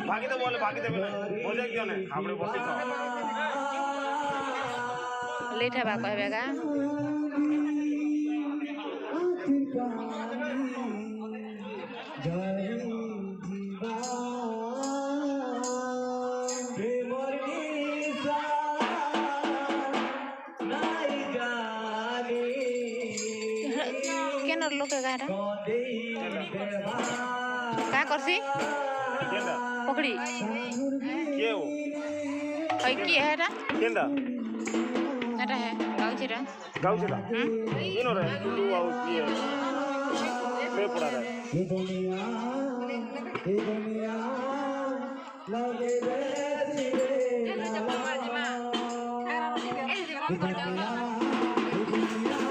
ভাগিতে বলে ভাগিতে বলে বলে একজনে આપણે বসি তো লেট হবা কইবেগা জয় জীবা প্রেমর নিশা নাই জানি কেন লোকে গারা का करसी কেন্দা पकड़ी কেও ओय की है रा কেন্দা এটা है गाउछिरा গাউছিলা ইনো রে তু আউ কি पे पड़ा रे ये दुनिया लगे रे धीरे ये दुनिया